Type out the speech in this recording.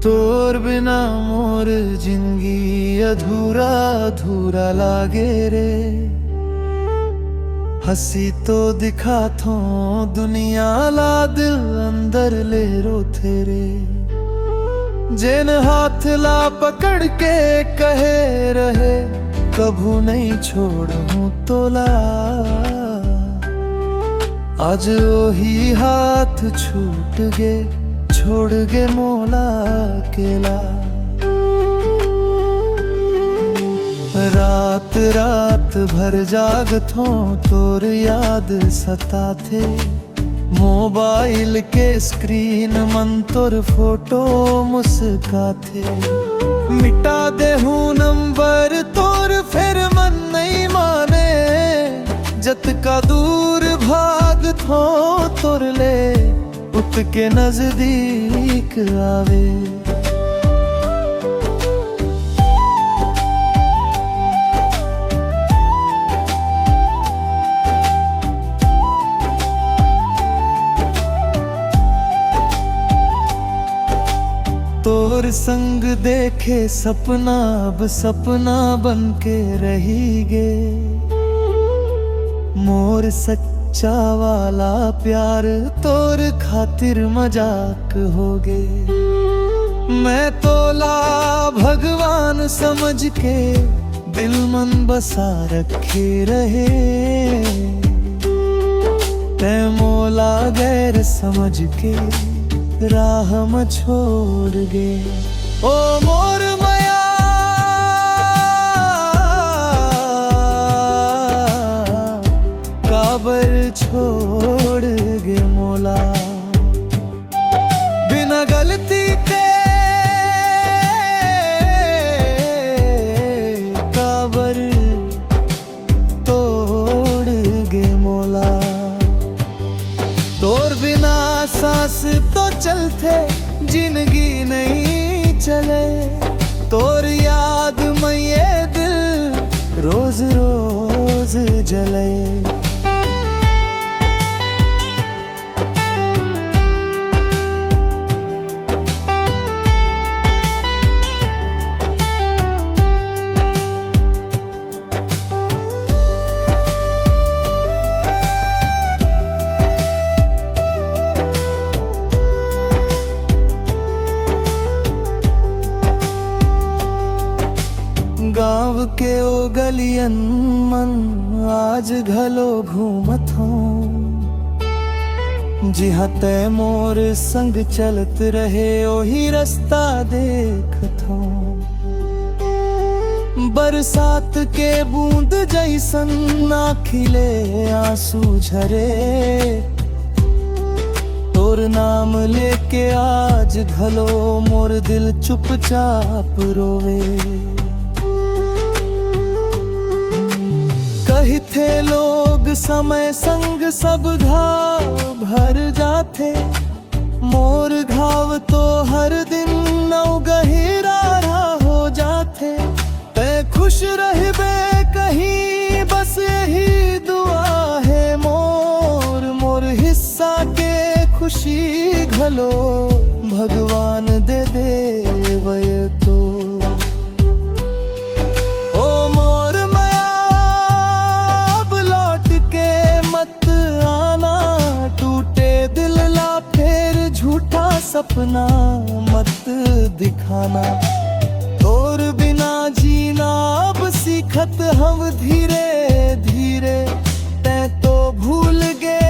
तोर बिना मोर जिंदगी अधूरा अधूरा लागे रे। हसी तो दिखा थो दुनिया ला दिल अंदर ले रो तेरे। जिन हाथ ला पकड़ के कहे रहे कभू नहीं छोड़ूं तोला। आज वही हाथ छूट गे छोड़ गे मोला अकेला। रात रात भर जागथो तोर याद सता थे। मोबाइल के स्क्रीन मन तोर फोटो मुस्का थे। मिटा दे हूँ नंबर तोर फिर मन नहीं माने। जत का दूर भाग थो तोर ले उत के नजदीक आवे। तोर संग देखे सपना अब सपना बन के रही गे। मोर सच्चा वाला प्यार तोर खातिर मजाक हो गे। मैं तोला भगवान समझ के दिल मन बसा रखे रहे। तै मोला गैर समझ के राह में छोड़ गे। ओ मोर माया काबर छोड़ गे मोला। बिना गलती के काबर तोड़ गे मोला। तोर बिना सांस तो चलते जिंदगी नहीं चले। तोर याद में ये दिल रोज रोज जले। गाँव के ओ गलियन मन आज घलो घूमत हूँ। जिहा तय मोर संग चलत रहे ओही रास्ता देखत हूँ। बरसात के बूंद जैसन ना खिले आंसू झरे। तोर नाम लेके आज घलो मोर दिल चुपचाप रोवे। कही थे लोग समय संग सब घाव भर जाते। मोर घाव तो हर दिन नौ गहिरा हो जाते। तै खुश रहबे कहीं बस यही दुआ है मोर। मोर हिस्सा के खुशी घलो भगवान दे देवय तो। सपना मत दिखाना तोर बिना जीना अब सीखत हम धीरे धीरे। तै तो भूल गे